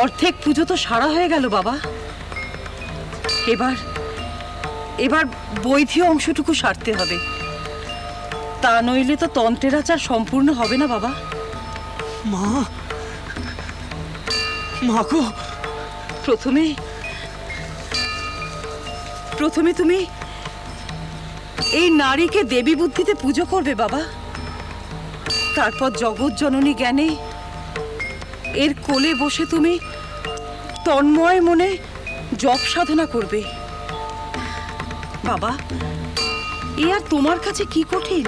অর্ধেক পুজো তো সারা হয়ে গেল বাবা। এবার এবার বৈধি অংশটুকু সারতে হবে, তা নইলে তো তন্ত্রের আচার সম্পূর্ণ হবে না বাবা। মা, মা গো, প্রথমে তুমি এই নারীকে দেবী বুদ্ধিতে পুজো করবে বাবা। তারপর জগৎ জননী জ্ঞানে এর কোলে বসে তুমি তন্ময় মনে জপ সাধনা করবে। বাবা, এ আর তোমার কাছে কি কঠিন?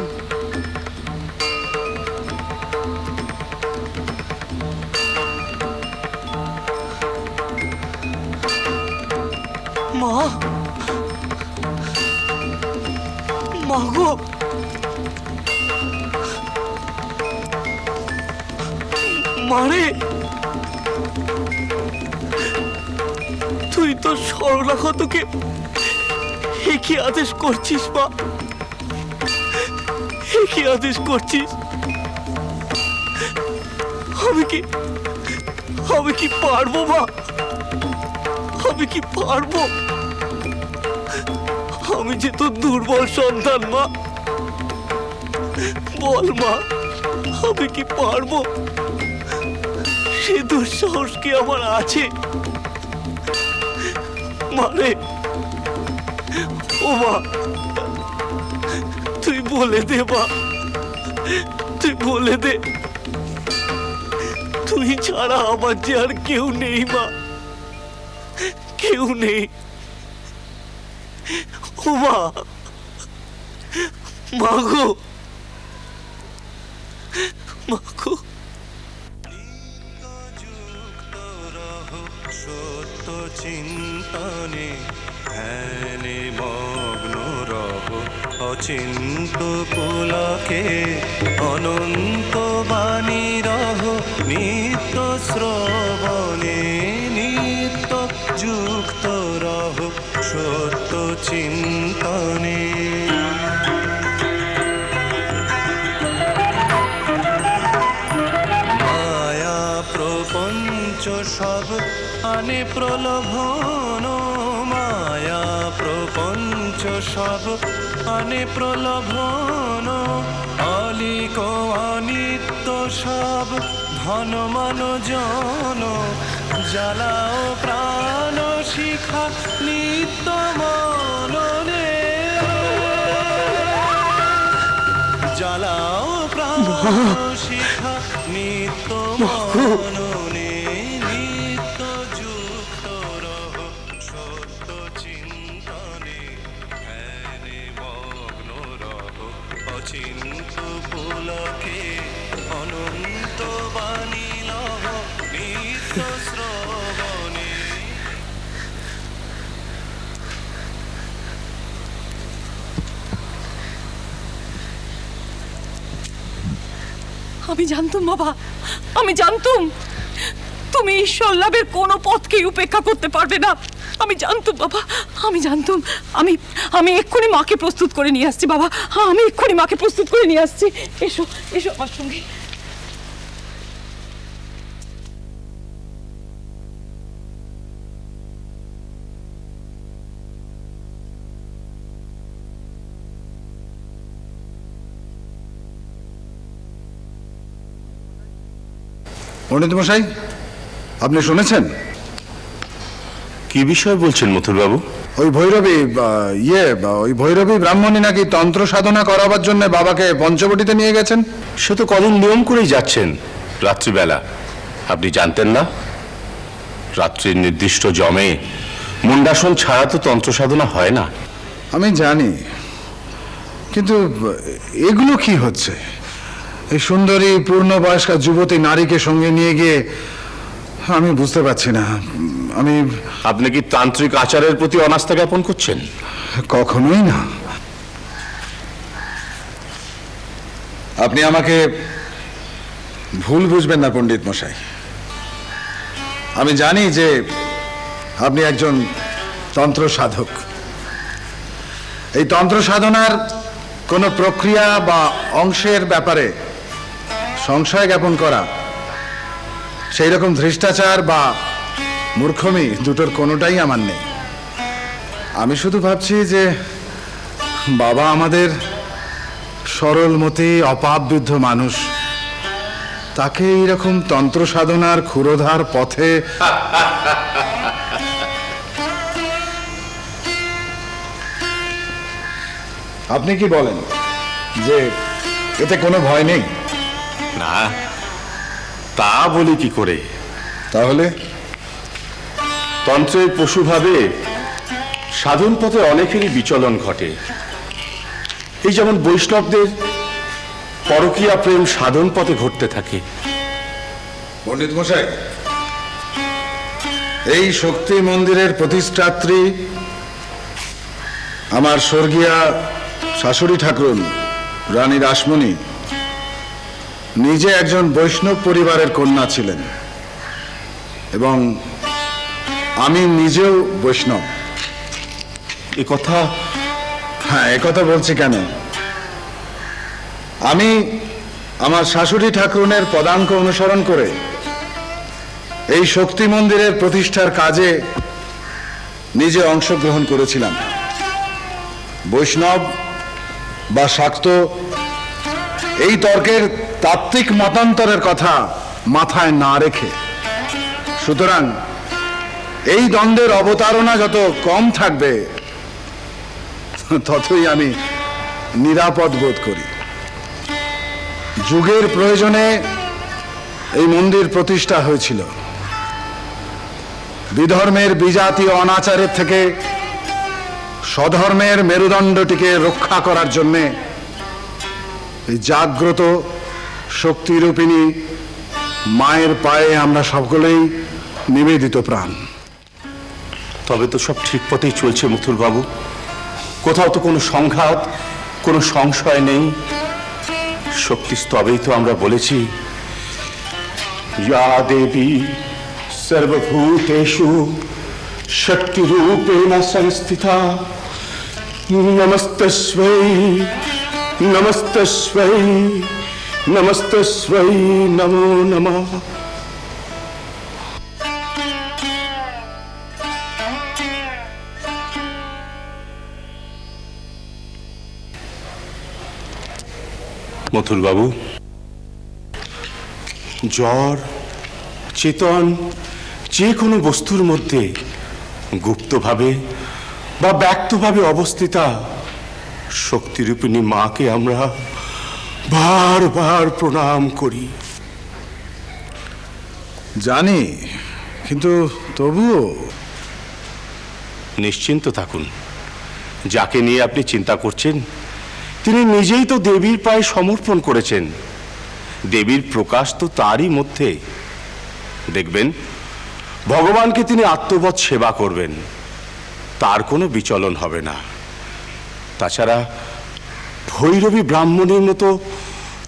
মা, মা গো, মারে, তুই তো শরণাগতকে একই আদেশ করছিস মা, একই আদেশ করছিস। আমি কি পারবো মা? আমি কি পারবো? আমি যে তোর দুর্বল সন্তান মা, বল মা, আমি কি পারবো? সে দুঃসাহস কি আমার আছে? মানে ও মা, তুই বলে দে মা, তুই বলে দে, তুই ছাড়া আমার যে আর কেউ নেই মা, কেউ নেই। ও মা, মা গো, মা গো। সত্য চিন্তনে ধ্যানে মগ্ন রহ, অচিন্ত পুলকে অনন্ত বাণী রহ, নিত্য শ্রবণে নিত্য যুক্ত রহ, সত্য চিন্তনে। মায়া প্রপঞ্চ সব আনে প্রলোভন, মায়া প্রপঞ্চ সব আনে প্রলোভন, অলিক অনিত্য সব ধন মান জন, জ্বালাও প্রাণ শিখা নিত্য মননে, জ্বালাও প্রাণ শিখা নিত্য মননে, নিত্য যুক্ত রহ, সত্য চিন্তনে ধ্যানে মগ্ন রহ, অচিন্ত পুলকে অনন্ত বাণী লহ, নিত্য শ্রবণে। আমি জানতুম বাবা, আমি জানতুম তুমি ঈশ্বর লাভের কোনো পথকেই উপেক্ষা করতে পারবে না। আমি জানতুম বাবা, আমি জানতুম। আমি এক্ষুনি মাকে প্রস্তুত করে নিয়ে আসছি বাবা, আমি এক্ষুনি মাকে প্রস্তুত করে নিয়ে আসছি। এসো এসো আমার সঙ্গে। পণ্ডিত মশাই, আপনি শুনেছেন? কি বিষয় বলছেন মথুরবাবু? ওই ভৈরবী ব্রাহ্মণী নাকি তন্ত্র সাধনা করাবার জন্য বাবাকে পঞ্চবটিতে নিয়ে গেছেন। সে তো কদিন নিয়ম করেই যাচ্ছেন রাত্রিবেলা। আপনি জানতেন না? রাত্রির নির্দিষ্ট জমে মুন্ডাসন ছাড়া তো তন্ত্র সাধনা হয় না। আমি জানি, কিন্তু এগুলো কি হচ্ছে? এই সুন্দরী পূর্ণবয়স্কা যুবতী নারীকে সঙ্গে নিয়ে গিয়ে আমি বুঝতে পারছি না। আপনি কি তান্ত্রিক আচারের প্রতি অনাস্থা জ্ঞাপন করছেন? কখনোই না। আপনি আমাকে ভুল বুঝবেন না পণ্ডিত মশাই। আমি জানি যে আপনি একজন তন্ত্র সাধক। এই তন্ত্র সাধনার কোনো প্রক্রিয়া বা অংশের ব্যাপারে সংশয় জ্ঞাপন করা সেই রকম ধৃষ্টাচার বা মূর্খমি দুটোর কোনোটাই আমার নেই। আমি শুধু ভাবছি যে বাবা আমাদের সরলমতি অপাপবিদ্ধ মানুষ, তাকে এইরকম তন্ত্র সাধনার ক্ষুরোধার পথে আপনি কি বলেন যে এতে কোনো ভয় নেই? না, তা বলি কি করে? তাহলে তন্ত্রের পশুভাবে সাধন পথে অনেকেরই বিচলন ঘটে। এই যেমন বৈষ্ণবদের পরকীয়া প্রেম সাধন পথে ঘটতে থাকে। পণ্ডিত মশাই, এই শক্তি মন্দিরের প্রতিষ্ঠাত্রী আমার স্বর্গীয়া শাশুড়ি ঠাকুরন রানী রাসমণি নিজে একজন বৈষ্ণব পরিবারের কন্যা ছিলেন, এবং আমি নিজেও বৈষ্ণব। এ কথা? হ্যাঁ, একথা বলছি কেন, আমি আমার শাশুড়ি ঠাকুরনের পদাঙ্ক অনুসরণ করে এই শক্তি মন্দিরের প্রতিষ্ঠার কাজে নিজে অংশগ্রহণ করেছিলাম। বৈষ্ণব বা শাক্ত এই তর্কের তাত্ত্বিক মতান্তরের কথা মাথায় না রেখে, সুতরাং এই দ্বন্দ্বের অবতারণা যত কম থাকবে ততই আমি নিরাপদ বোধ করি। যুগের প্রয়োজনে এই মন্দির প্রতিষ্ঠা হয়েছিল। বিধর্মের বিজাতীয় অনাচারের থেকে স্বধর্মের মেরুদণ্ডটিকে রক্ষা করার জন্যে এই জাগ্রত শক্তিরূপিণী মায়ের পায়ে আমরা সকলেই নিবেদিত প্রাণ। তবে তো সব ঠিক পথেই চলছে মথুর বাবু, কোথাও তো কোনো সংঘাত, কোনো সংশয় নেই। শক্তি স্তবেই তো আমরা বলেছি, ইয়া দেবী সর্বভূতেষু শক্তি রূপেণ সংস্থিতা নমস্তস্मै নমস্তস্मै নমস্তস্मै নমো নমঃ। মথুরবাবু, জ্বর, চেতন যে কোনো বস্তুর মধ্যে গুপ্তভাবে বা ব্যক্তভাবে অবস্থিতা শক্তিরূপিণী মাকে আমরা বারবার প্রণাম করি। জানি, কিন্তু তবুও। নিশ্চিন্ত থাকুন, যাকে নিয়ে আপনি চিন্তা করছেন তিনি নিজেই তো দেবীর পায়ে সমর্পণ করেছেন। দেবীর প্রকাশ তো তারই মধ্যে। দেখবেন ভগবানকে তিনি আত্মবৎ সেবা করবেন, তার কোনো বিচলন হবে না। তাছাড়া ভৈরবী ব্রাহ্মণের মতো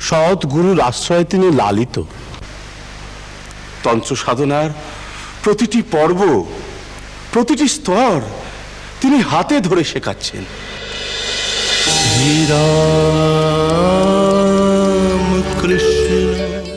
সৎ গুরুর আশ্রয়ে তিনি লালিত। তন্ত্র সাধনার প্রতিটি পর্ব, প্রতিটি স্তর তিনি হাতে ধরে শেখাচ্ছেন। শ্রীরাম কৃষ্ণ